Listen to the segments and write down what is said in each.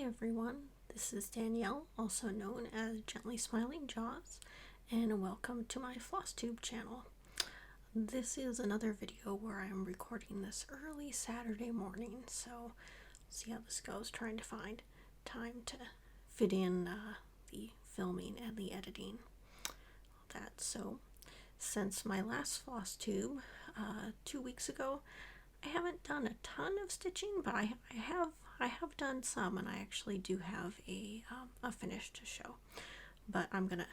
everyone, this is Danielle, also known as Gently Smiling Jaws, and welcome to my Flosstube channel. This is another video where I'm recording this early Saturday morning, so we'll see how this goes, trying to find time to fit in the filming and the editing. So since my last Flosstube 2 weeks ago, I haven't done a ton of stitching, but I have done some, and I actually do have a finish to show. But I'm gonna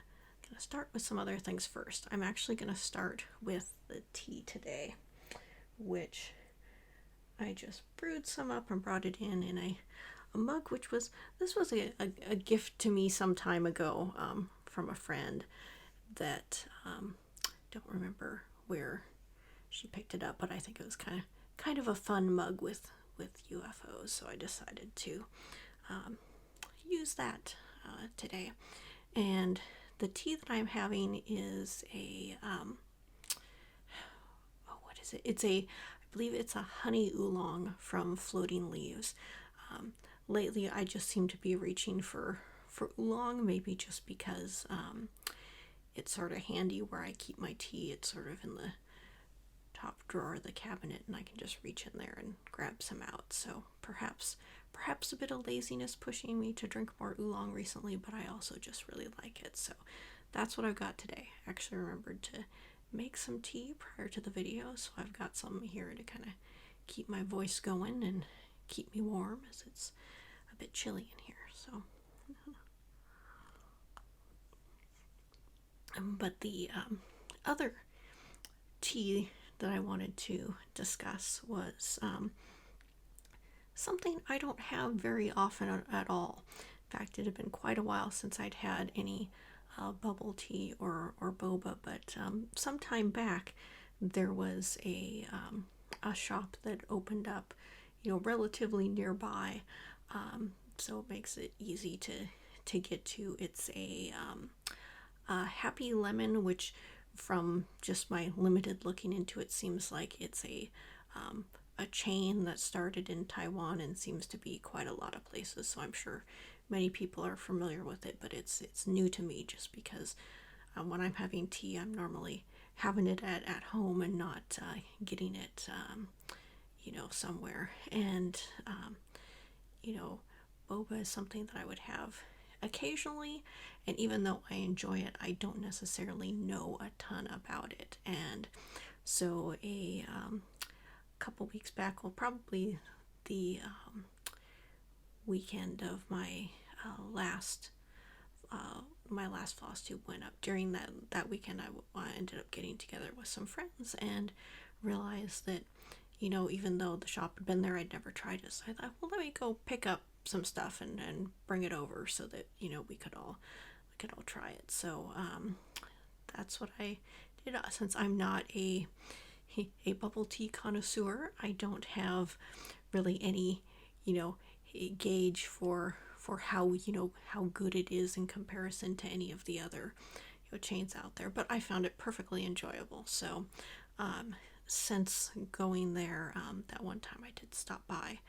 start with some other things first. I'm actually gonna start with the tea today, which I just brewed some up and brought it in a mug, which was a gift to me some time ago from a friend that don't remember where she picked it up, but I think it was kind of a fun mug with UFOs, so I decided to use that today. And the tea that I'm having is what is it? I believe it's a honey oolong from Floating Leaves. Lately I just seem to be reaching for oolong, maybe just because it's sort of handy where I keep my tea. It's sort of in the top drawer of the cabinet, and I can just reach in there and grab some out. So perhaps a bit of laziness pushing me to drink more oolong recently, but I also just really like it. So that's what I've got today. I actually remembered to make some tea prior to the video, so I've got some here to kind of keep my voice going and keep me warm, as it's a bit chilly in here. So but the other tea that I wanted to discuss was something I don't have very often at all. In fact, it had been quite a while since I'd had any bubble tea or boba, but some time back there was a shop that opened up, relatively nearby, so it makes it easy to get to. It's a Happy Lemon, which from just my limited looking into it seems like it's a chain that started in Taiwan and seems to be quite a lot of places, so I'm sure many people are familiar with it, but it's new to me just because when I'm having tea, I'm normally having it at home and not getting it somewhere. And boba is something that I would have occasionally, and even though I enjoy it, I don't necessarily know a ton about it. And so a couple weeks back, well, probably the weekend of my last Flosstube went up. During that weekend, I ended up getting together with some friends and realized that even though the shop had been there, I'd never tried it. So I thought, well, let me go pick up some stuff and bring it over so that we could all try it. So that's what I did. Since I'm not a bubble tea connoisseur, I don't have really any gauge for how how good it is in comparison to any of the other chains out there, but I found it perfectly enjoyable. So since going there that one time, I did stop by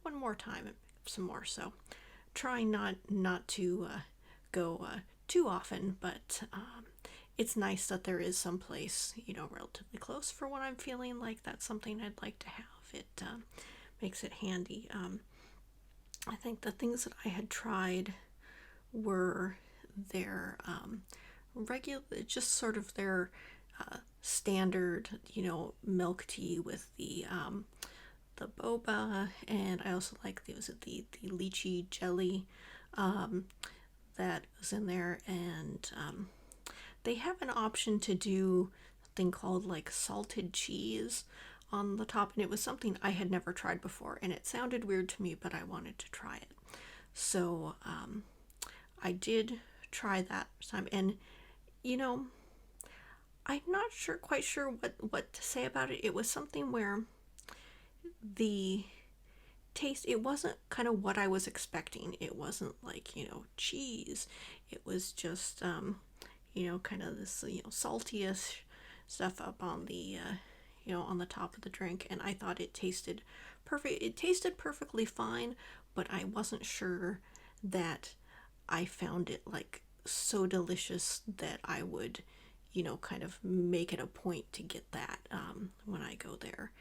one more time and pick up some more. So trying not to go too often, but it's nice that there is some place relatively close for when I'm feeling like that's something I'd like to have. It makes it handy. I think the things that I had tried were their regular, just sort of their standard milk tea with the boba, and I also like the lychee jelly that was in there, and they have an option to do something called like salted cheese on the top, and it was something I had never tried before, and it sounded weird to me, but I wanted to try it. So I did try that time, and I'm not quite sure what to say about it. It was something where the taste, it wasn't kind of what I was expecting. It wasn't like cheese. It was just kind of this saltiest stuff up on the on the top of the drink, and I thought it tasted perfect. It tasted perfectly fine, but I wasn't sure that I found it like so delicious that I would, kind of make it a point to get that when I go there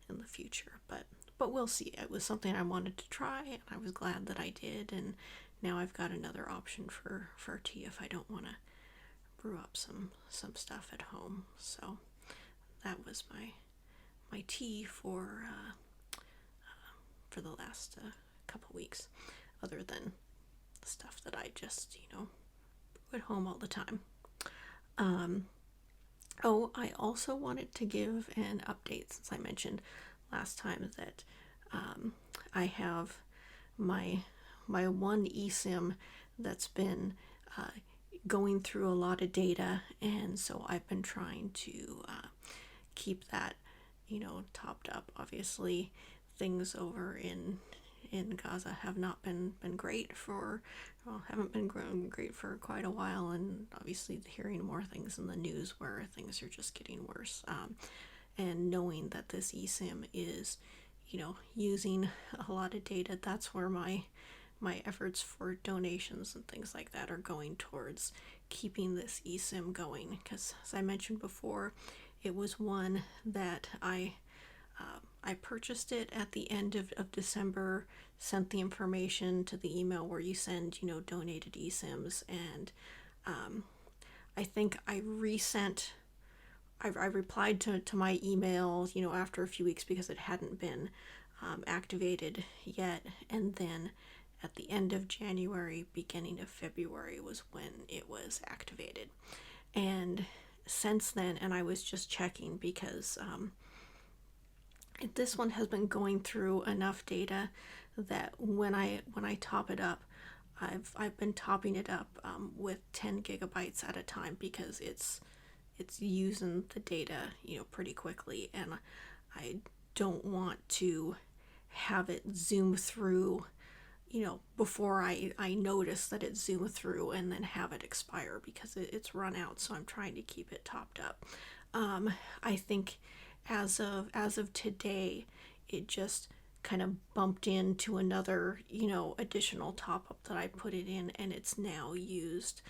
in the future. But we'll see. It was something I wanted to try, and I was glad that I did. And now I've got another option for tea if I don't want to brew up some stuff at home. So that was my tea for the last couple weeks, other than the stuff that I just brew at home all the time. I also wanted to give an update, since I mentioned last time that I have my one eSIM that's been going through a lot of data, and so I've been trying to keep that topped up. Obviously, things over in Gaza have not been great haven't been great for quite a while, and obviously hearing more things in the news where things are just getting worse, and knowing that this eSIM is using a lot of data, that's where my efforts for donations and things like that are going towards keeping this eSIM going, because as I mentioned before, it was one that I purchased it at the end of December, sent the information to the email where you send, donated eSIMs, and I think I replied to my email, after a few weeks because it hadn't been activated yet, and then at the end of January, beginning of February was when it was activated. And since then, and I was just checking because this one has been going through enough data that when I top it up, I've been topping it up with 10 gigabytes at a time, because it's using the data pretty quickly, and I don't want to have it zoom through before I notice that it zoomed through and then have it expire, because it's run out. So I'm trying to keep it topped up. I think as of today, it just kind of bumped into another additional top up that I put it in, and it's now used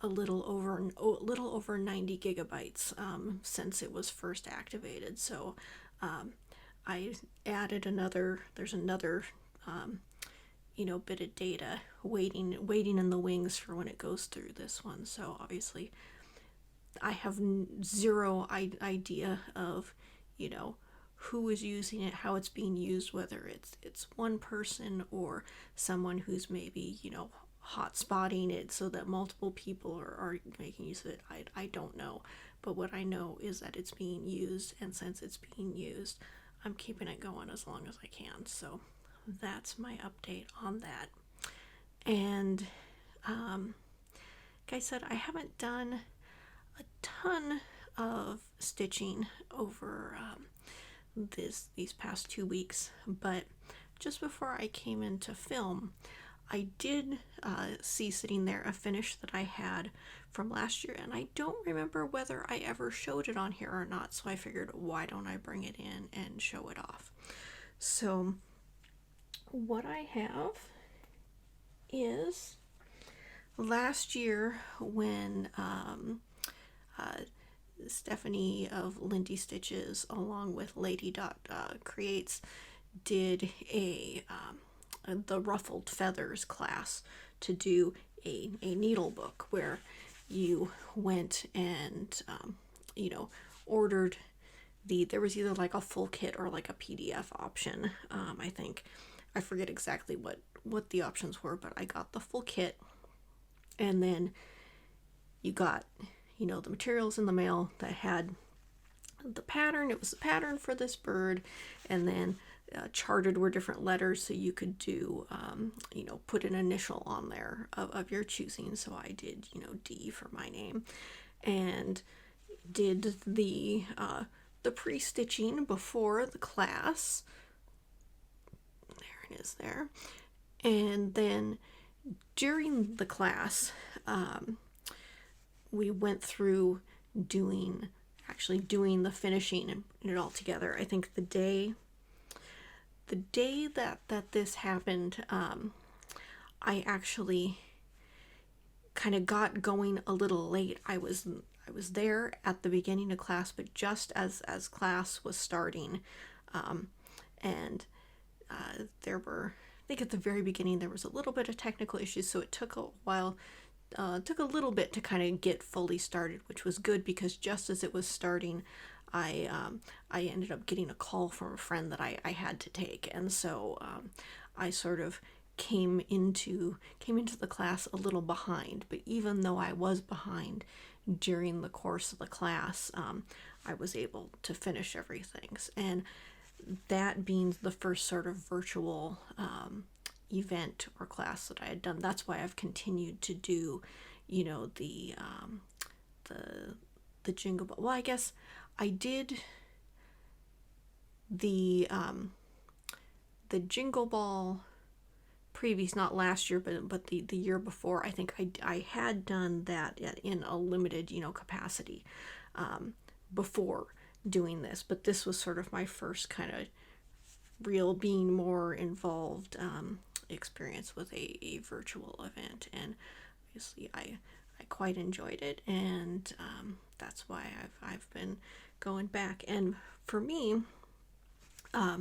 a little over 90 gigabytes since it was first activated. So I added there's another bit of data waiting in the wings for when it goes through this one. So obviously I have zero idea of who is using it, how it's being used, whether it's one person or someone who's maybe hot spotting it so that multiple people are making use of it. I don't know, but what I know is that it's being used, and since it's being used, I'm keeping it going as long as I can. So that's my update on that. And like I said, I haven't done a ton of stitching over these past 2 weeks, but just before I came in to film, I did see sitting there a finish that I had from last year, and I don't remember whether I ever showed it on here or not, so I figured, why don't I bring it in and show it off? So what I have is last year when Stephanie of Lindy Stitches, along with Lady Creates, did the Ruffled Feathers class to do a needle book, where you went and ordered there was either like a full kit or like a PDF option. I forget exactly what the options were, but I got the full kit, and then you got the materials in the mail that had the pattern. It was the pattern for this bird, and then charted were different letters, so you could do put an initial on there of your choosing. So I did D for my name, and did the pre-stitching before the class. There it is there. And then during the class, we went through doing the finishing and it all together. I think the day the day that this happened, I actually kind of got going a little late. I was there at the beginning of class, but just as class was starting, and there were, I think at the very beginning there was a little bit of technical issues, so it took a while. Took a little bit to kind of get fully started, which was good because just as it was starting, I ended up getting a call from a friend that I had to take, and so I sort of came into the class a little behind. But even though I was behind during the course of the class, I was able to finish everything. And that being the first sort of virtual event or class that I had done, that's why I've continued to do, you know, the Jingle Ball. Well, I guess I did the Jingle Ball previous, not last year, but the year before. I think I had done that in a limited, you know, capacity before doing this, but this was sort of my first kind of real being more involved experience with a virtual event, and obviously I quite enjoyed it, and that's why I've been going back. And for me, I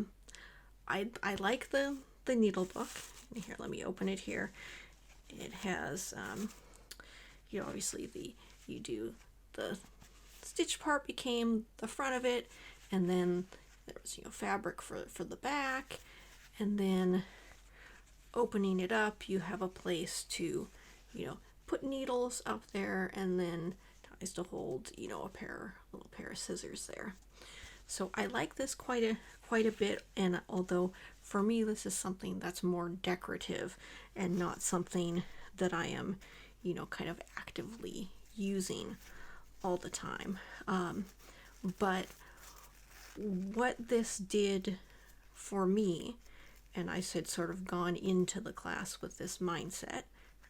like the Needlebook. Here, let me open it here. It has you know, obviously you do the stitch part became the front of it, and then there was, you know, fabric for the back, and then opening it up, you have a place to, you know, put needles up there, and then ties to hold, you know, a little pair of scissors there. So I like this quite a bit, and although for me this is something that's more decorative and not something that I am, you know, kind of actively using all the time, but what this did for me, and I had sort of gone into the class with this mindset,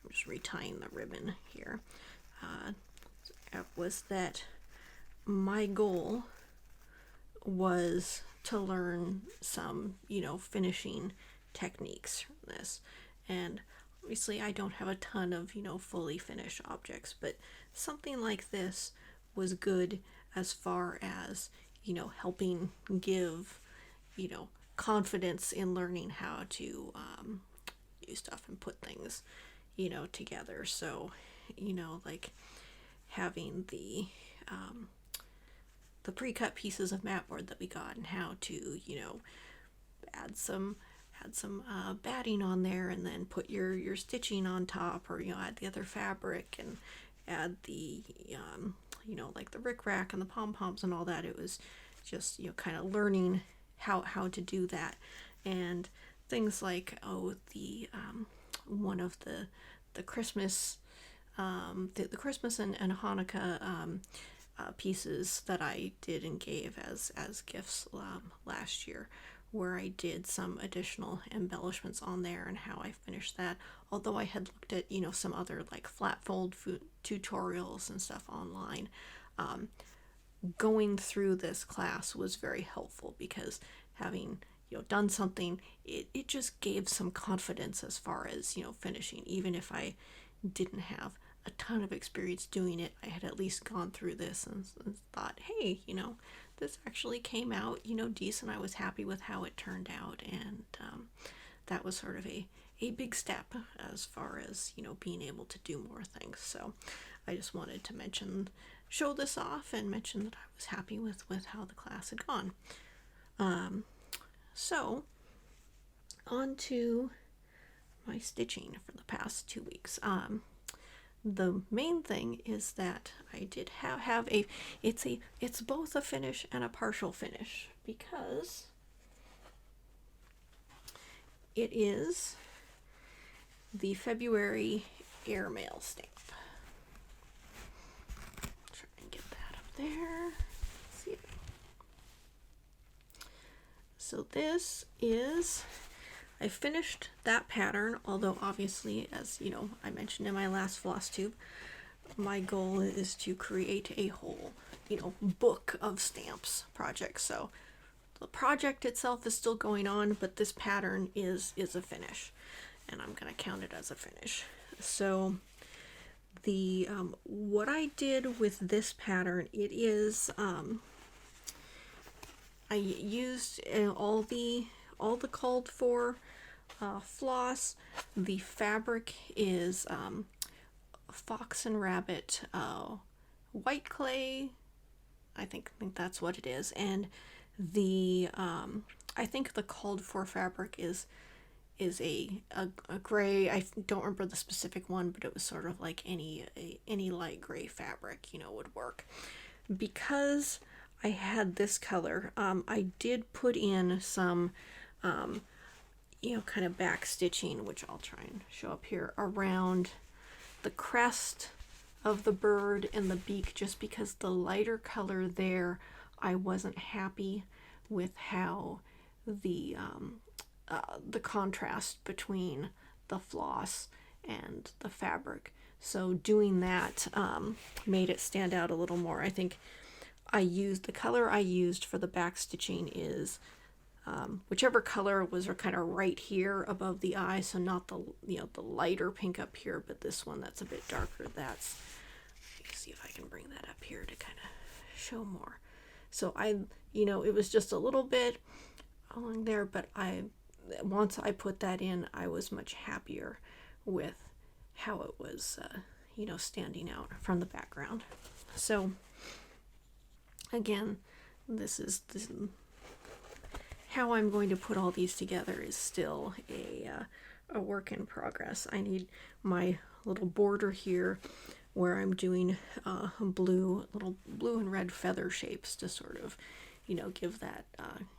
I'm just retying the ribbon here, was that my goal was to learn some, you know, finishing techniques from this. And obviously I don't have a ton of, you know, fully finished objects, but something like this was good as far as, you know, helping give, you know, confidence in learning how to do stuff and put things, you know, together. So, you know, like having the pre-cut pieces of mat board that we got, and how to, you know, add some batting on there, and then put your stitching on top, or, you know, add the other fabric and add the you know, like the rickrack and the pom-poms and all that. It was just, you know, kind of learning how to do that. And things like, the one of the Christmas the Christmas and Hanukkah pieces that I did and gave as gifts last year, where I did some additional embellishments on there, and how I finished that. Although I had looked at, you know, some other like flat fold tutorials and stuff online, going through this class was very helpful, because having, you know, done something, it just gave some confidence as far as, you know, finishing. Even if I didn't have a ton of experience doing it, I had at least gone through this and thought, hey, you know, this actually came out, you know, decent. I was happy with how it turned out, and that was sort of a big step as far as, you know, being able to do more things. So I just wanted to show this off and mention that I was happy with how the class had gone. So on to my stitching for the past 2 weeks. The main thing is that I did have it's both a finish and a partial finish, because it is the February airmail stamp. Try and get that up there. Let's see. So this is, I finished that pattern, although obviously, as you know, I mentioned in my last Flosstube, my goal is to create a whole, you know, book of stamps projects. So project itself is still going on, but this pattern is a finish, and I'm gonna count it as a finish. So the what I did with this pattern, it is I used all the called for floss. The fabric is fox and rabbit white clay. I think that's what it is. And the I think the called for fabric is a gray. I don't remember the specific one, but it was sort of like any light gray fabric, you know, would work. Because I had this color, I did put in some you know, kind of back stitching, which I'll try and show up here, around the crest of the bird and the beak, just because the lighter color there, I wasn't happy with how the contrast between the floss and the fabric. So doing that made it stand out a little more. I think I used, the color I used for the back stitching is whichever color was kind of right here above the eye, so not the, you know, the lighter pink up here, but this one that's a bit darker. That's, let me see if I can bring that up here to kind of show more. So I, you know, it was just a little bit along there, but once I put that in, I was much happier with how it was, you know, standing out from the background. So again, this is how I'm going to put all these together is still a work in progress. I need my little border here where I'm doing little blue and red feather shapes to sort of, you know, give that,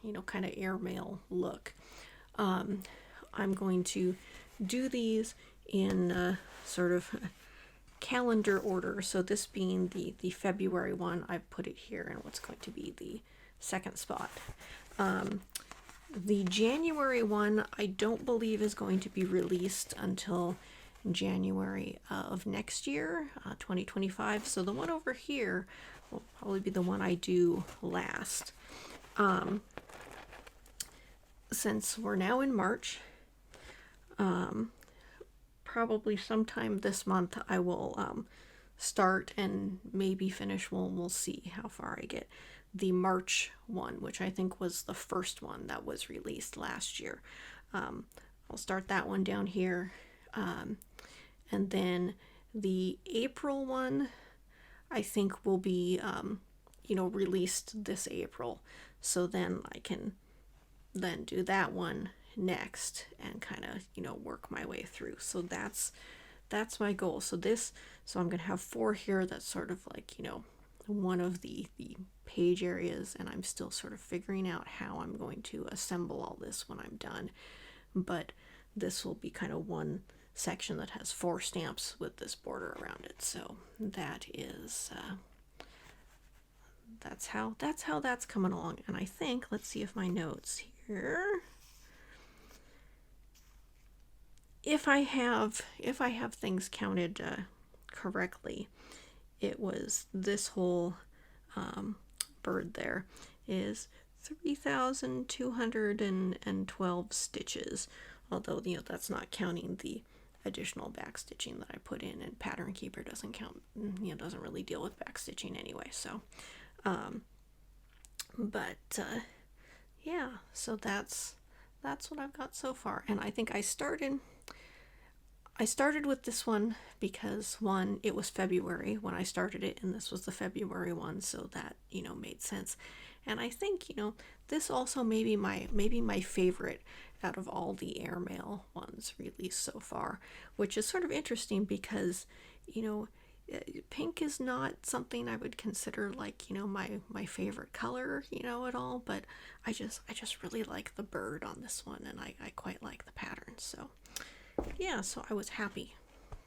you know, kind of airmail look. I'm going to do these in sort of calendar order. So this being the February one, I've put it here in what's going to be the second spot. The January one, I don't believe is going to be released until January of next year, 2025. So the one over here will probably be the one I do last. Since we're now in March, probably sometime this month I will start and maybe finish. We'll see how far I get. The March one, which I think was the first one that was released last year. I'll start that one down here. And then the April one, I think will be, you know, released this April. So then I can then do that one next and kind of, you know, work my way through. So that's my goal. So I'm going to have 4 here. That's sort of like, you know, one of the page areas, and I'm still sort of figuring out how I'm going to assemble all this when I'm done. But this will be kind of one section that has 4 stamps with this border around it. So that is that's how that's coming along. And I think, let's see if my notes here, if I have things counted correctly, it was this whole bird there is 3,212 stitches, although, you know, that's not counting the additional back stitching that I put in, and Pattern Keeper doesn't count, you know, doesn't really deal with back stitching anyway. So yeah, so that's what I've got so far. And I think I started with this one because, one, it was February when I started it, and this was the February one, so that, you know, made sense. And I think, you know, this also may be my favorite out of all the airmail ones released so far, which is sort of interesting because, you know, pink is not something I would consider like, you know, my favorite color, you know, at all, but I just really like the bird on this one, and I quite like the pattern. So yeah, so I was happy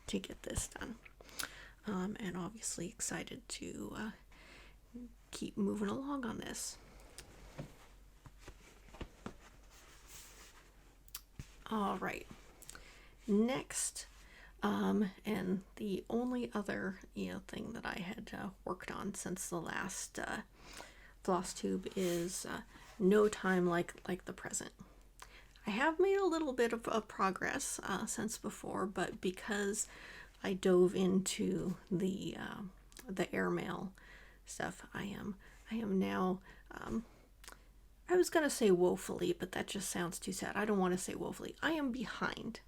to get this done, and obviously excited to keep moving along on this. All right, next, and the only other, you know, thing that I had worked on since the last Flosstube is no time like the present. I have made a little bit of progress since before, but because I dove into the airmail stuff, I am now. I was gonna say woefully, but that just sounds too sad. I don't want to say woefully. I am behind.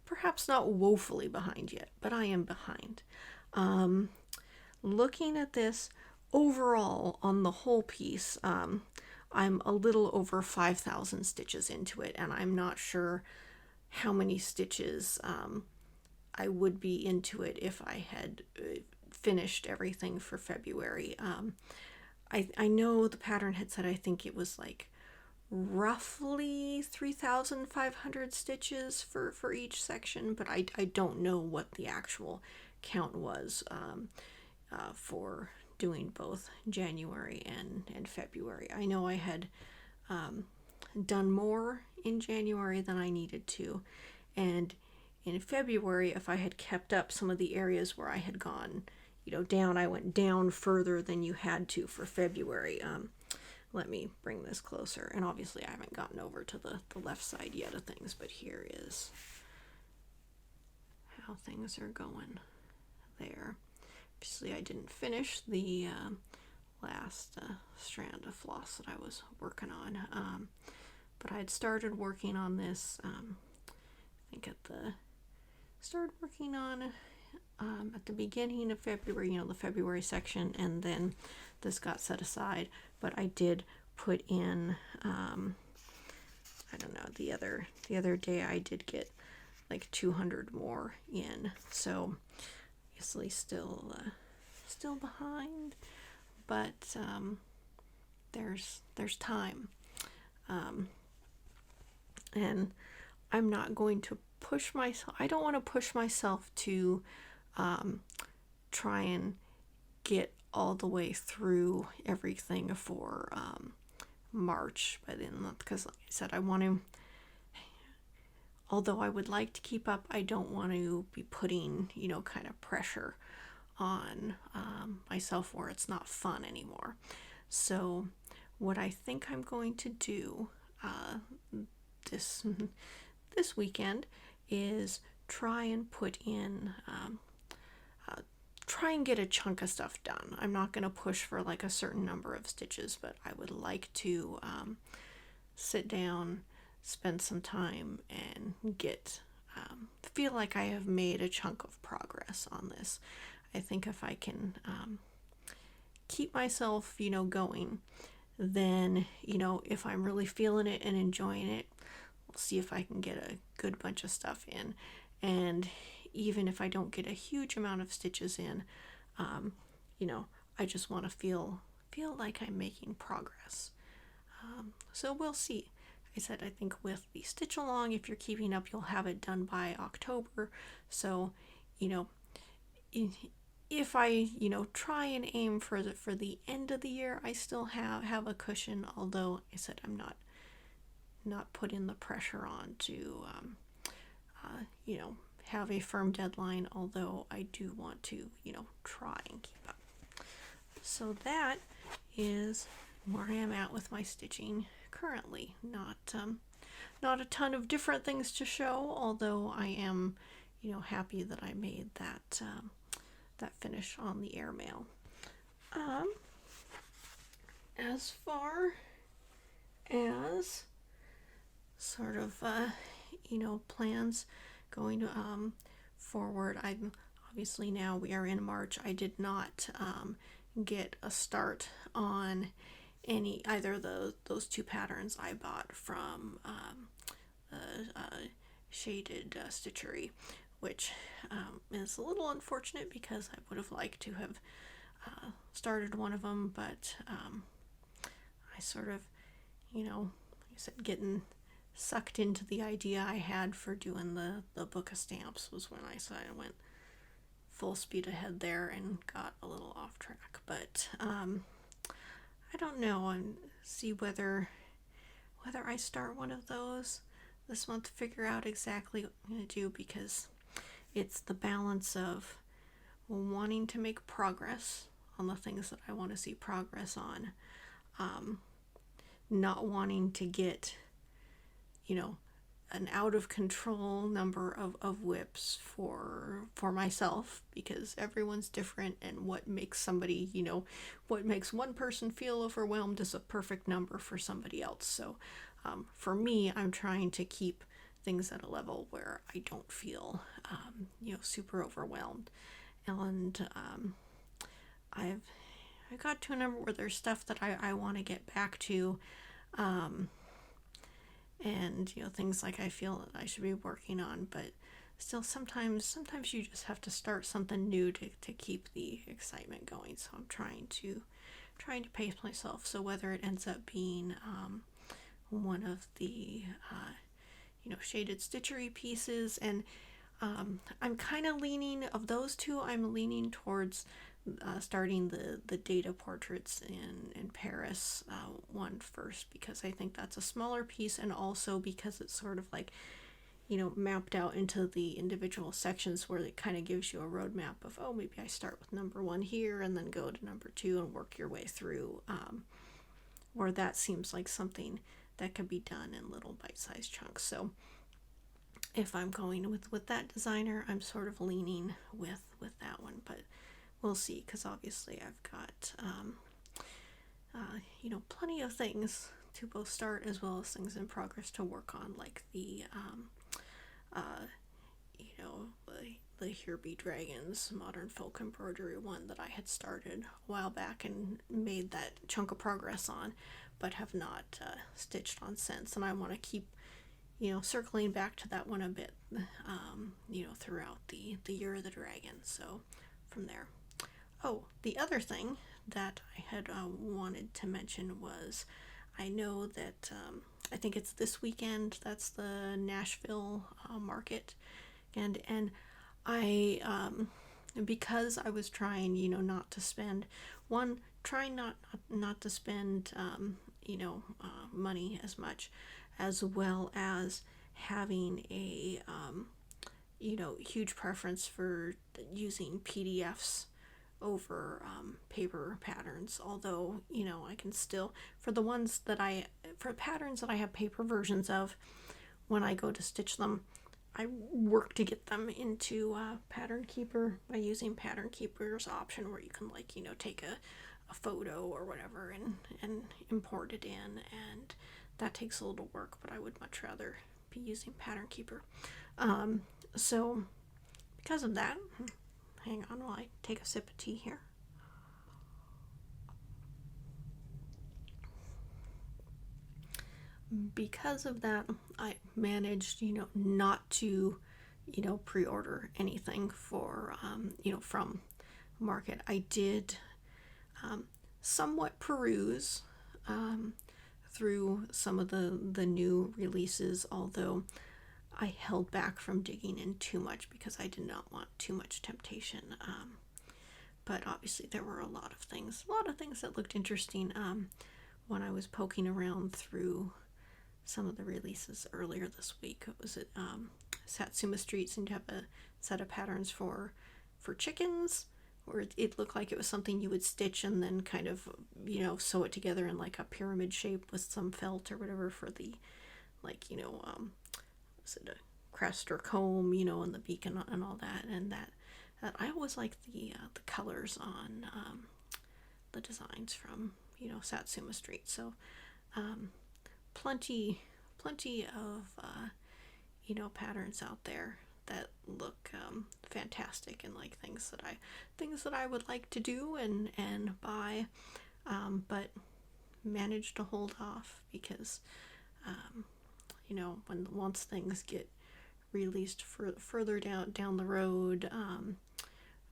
Perhaps not woefully behind yet, but I am behind. Looking at this overall on the whole piece, I'm a little over 5,000 stitches into it, and I'm not sure how many stitches I would be into it if I had finished everything for February. I know the pattern had said, I think it was like roughly 3,500 stitches for each section, but I don't know what the actual count was for doing both January and February. I know I had done more in January than I needed to, and in February, if I had kept up some of the areas where I had gone, down, I went down further than you had to for February. Let me bring this closer, and obviously I haven't gotten over to the left side yet of things, but here is how things are going there. Obviously I didn't finish the last strand of floss that I was working on, but I had started working on this, I think started working on at the beginning of February, the February section, and then this got set aside. But I did put in, I don't know, the other day I did get like 200 more in, so obviously still behind, but there's time, and I'm not going to push myself. I don't want to push myself to try and get all the way through everything for March by the end of the month, because like I said, I want to, although I would like to keep up, I don't want to be putting kind of pressure on myself where it's not fun anymore. So what I think I'm going to do this weekend is try and put in try and get a chunk of stuff done. I'm not going to push for like a certain number of stitches, but I would like to sit down, spend some time, and feel like I have made a chunk of progress on this. I think if I can keep myself, going, then, if I'm really feeling it and enjoying it, we'll see if I can get a good bunch of stuff in. And even if I don't get a huge amount of stitches in, I just want to feel like I'm making progress. So we'll see. I said, I think with the stitch along, if you're keeping up, you'll have it done by October. So, if I, try and aim for the end of the year, I still have a cushion. Although I said I'm not putting the pressure on to, have a firm deadline. Although I do want to, try and keep up. So that is where I am at with my stitching currently. Not a ton of different things to show, although I am, happy that I made that finish on the airmail. As far as sort of plans going forward, I'm obviously, now we are in March. I did not get a start on either of those two patterns I bought from Shaded Stitchery, which is a little unfortunate because I would have liked to have started one of them, but I sort of, like I said, getting sucked into the idea I had for doing the book of stamps was when I went full speed ahead there and got a little off track. But I don't know, and see whether I start one of those this month to figure out exactly what I'm going to do, because it's the balance of wanting to make progress on the things that I want to see progress on, not wanting to get, you know, an out of control number of whips for myself, because everyone's different, and what makes somebody, what makes one person feel overwhelmed is a perfect number for somebody else. So for me, I'm trying to keep things at a level where I don't feel super overwhelmed. And I got to a number where there's stuff that I want to get back to, and things like I feel that I should be working on, but still sometimes you just have to start something new to keep the excitement going. So I'm trying to pace myself. So whether it ends up being one of the shaded stitchery pieces, and I'm kind of leaning, of those two, I'm leaning towards starting the data portraits in Paris one first, because I think that's a smaller piece, and also because it's sort of like, mapped out into the individual sections, where it kind of gives you a roadmap of, oh, maybe I start with number 1 here and then go to number 2 and work your way through, where that seems like something that could be done in little bite-sized chunks. So if I'm going with that designer, I'm sort of leaning with that one, but we'll see, because obviously I've got plenty of things to both start as well as things in progress to work on, like the Here Be Dragons modern folk embroidery one that I had started a while back and made that chunk of progress on, but have not stitched on since, and I want to keep circling back to that one a bit, throughout the Year of the Dragon. So from there. Oh, the other thing that I had wanted to mention was, I know that I think it's this weekend, that's the Nashville market, and I because I was trying not to spend not to spend money as much, as well as having a huge preference for using PDFs over paper patterns. Although I can still, for patterns that I have paper versions of, when I go to stitch them, I work to get them into Pattern Keeper by using Pattern Keeper's option, where you can take a photo or whatever and import it in, and that takes a little work, but I would much rather be using Pattern Keeper. So because of that, hang on while I take a sip of tea here. Because of that, I managed, not to, pre-order anything for, from market. I did somewhat peruse through some of the new releases, although I held back from digging in too much because I did not want too much temptation. But obviously there were a lot of things that looked interesting when I was poking around through some of the releases earlier this week. It was at Satsuma Street, seemed to have a set of patterns for chickens, where it looked like it was something you would stitch and then kind of sew it together in like a pyramid shape with some felt or whatever for the was it a crest or comb, and the beak and all that, and that I always like the colors on the designs from Satsuma Street. So plenty of patterns out there that look fantastic, and like things that I would like to do and buy, but managed to hold off because once things get released further down the road,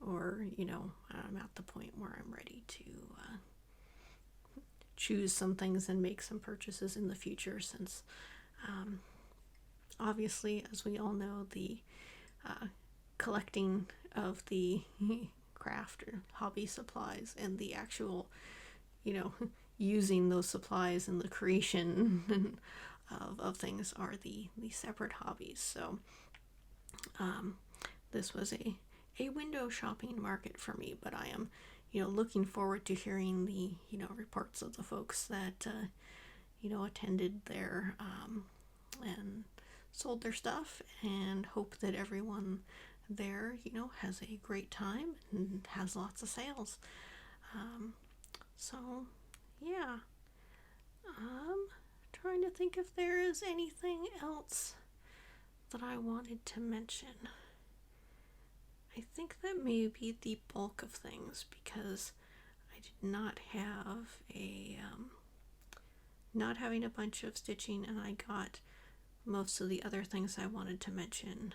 or I'm at the point where I'm ready to choose some things and make some purchases in the future, since obviously, as we all know, the collecting of the craft or hobby supplies and the actual using those supplies and the creation of things are the separate hobbies. So this was a window shopping market for me, but I am looking forward to hearing the reports of the folks that attended there and sold their stuff, and hope that everyone there, has a great time and has lots of sales. So, yeah. Trying to think if there is anything else that I wanted to mention. I think that may be the bulk of things, because I did not have not having a bunch of stitching, and I got most of the other things I wanted to mention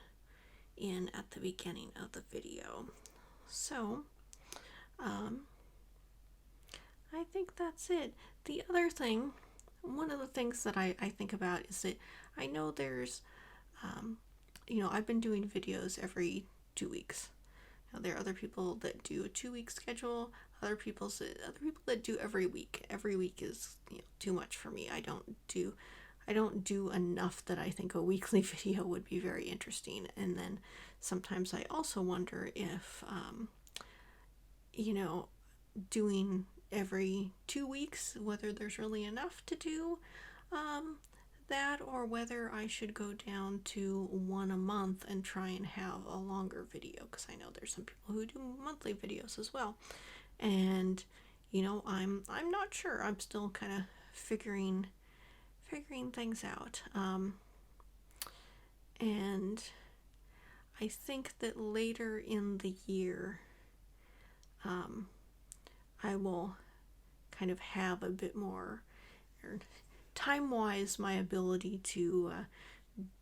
in at the beginning of the video. So, I think that's it. The other thing, one of the things that I think about is that I know there's, I've been doing videos every 2 weeks. Now, there are other people that do a 2-week schedule, other people that do every week. Every week is too much for me. I don't do enough that I think a weekly video would be very interesting. And then sometimes I also wonder if, doing every 2 weeks, whether there's really enough to do that, or whether I should go down to one a month and try and have a longer video, because I know there's some people who do monthly videos as well. And I'm not sure. I'm still kind of figuring things out. And I think that later in the year, I will kind of have a bit more, time-wise, my ability to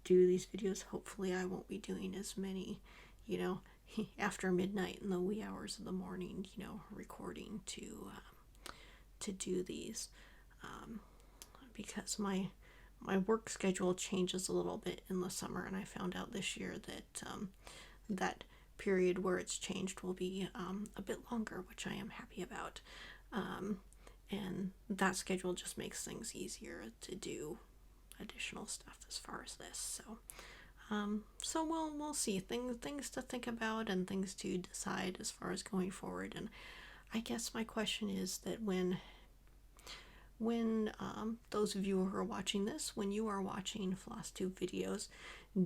do these videos. Hopefully I won't be doing as many, after midnight in the wee hours of the morning, recording to do these, because my work schedule changes a little bit in the summer, and I found out this year that that period where it's changed will be a bit longer, which I am happy about. And that schedule just makes things easier to do additional stuff as far as this. So we'll see. Things to think about and things to decide as far as going forward. And I guess my question is that when those of you who are watching this, when you are watching Flosstube videos,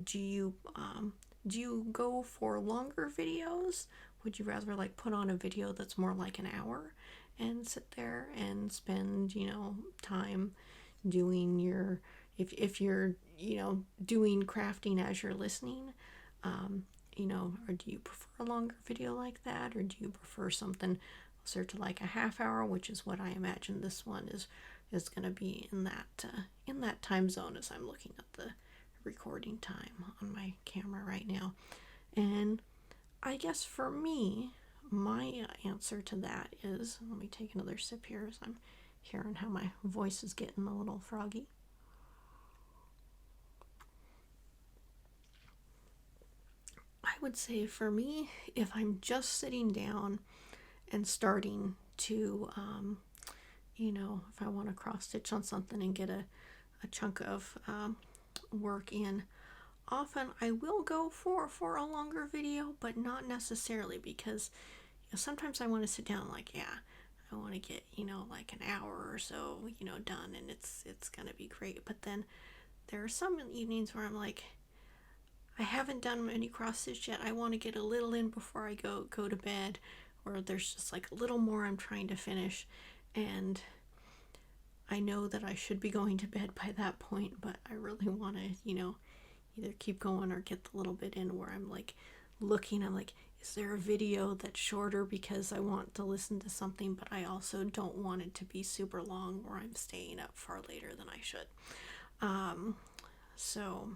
do you go for longer videos? Would you rather like put on a video that's more like an hour and sit there and spend, time doing your, if you're, doing crafting as you're listening, or do you prefer a longer video like that, or do you prefer something closer to like a half hour, which is what I imagine this one is going to be in that time zone as I'm looking at the recording time on my camera right now. And I guess for me, my answer to that is, let me take another sip here as I'm hearing how my voice is getting a little froggy. I would say for me, if I'm just sitting down and starting to, if I want to cross stitch on something and get a chunk of work in, often I will go for a longer video, but not necessarily, because sometimes I want to sit down I want to get like an hour or so done, and it's gonna be great. But then there are some evenings where I'm like, I haven't done any cross stitch yet. I want to get a little in before I go to bed, or there's just like a little more I'm trying to finish, and I know that I should be going to bed by that point, but I really want to either keep going or get the little bit in where I'm like looking, I'm like, is there a video that's shorter because I want to listen to something, but I also don't want it to be super long where I'm staying up far later than I should. So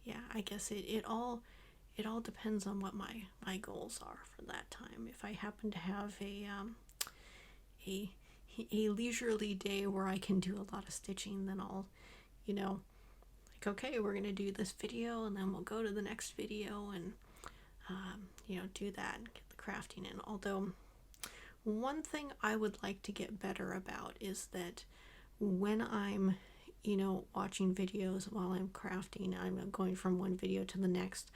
yeah, I guess it all depends on what my goals are for that time. If I happen to have a leisurely day where I can do a lot of stitching, then I'll like, okay, we're gonna do this video, and then we'll go to the next video and do that and get the crafting in. Although one thing I would like to get better about is that when I'm watching videos while I'm crafting, I'm going from one video to the next,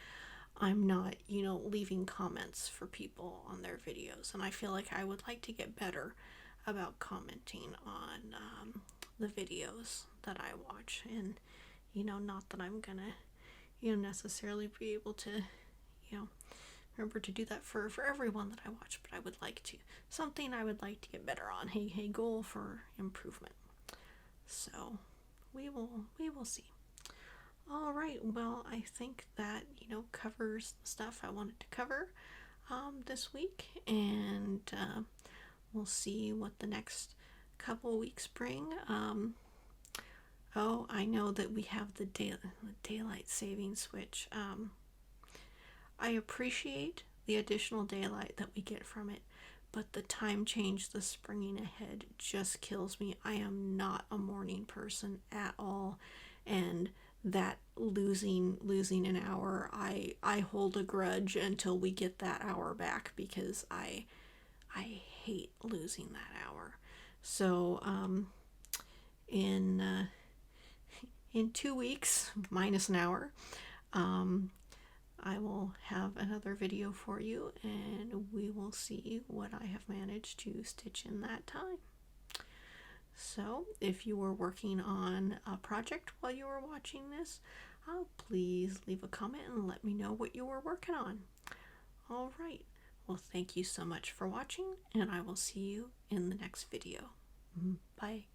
I'm not leaving comments for people on their videos. And I feel like I would like to get better about commenting on the videos that I watch. And, not that I'm gonna, necessarily be able to, remember to do that for everyone that I watch, but I would like to. Something I would like to get better on. Hey, goal for improvement. So we will see. All right, well, I think that, covers the stuff I wanted to cover this week, and we'll see what the next couple weeks bring. Oh, I know that we have the daylight saving switch. I appreciate the additional daylight that we get from it, but the time change, the springing ahead, just kills me. I am not a morning person at all, and that losing an hour, I hold a grudge until we get that hour back, because I hate losing that hour. So in 2 weeks minus an hour, I will have another video for you, and we will see what I have managed to stitch in that time. So if you were working on a project while you were watching this, please leave a comment and let me know what you were working on. All right, well, thank you so much for watching, and I will see you in the next video. Bye.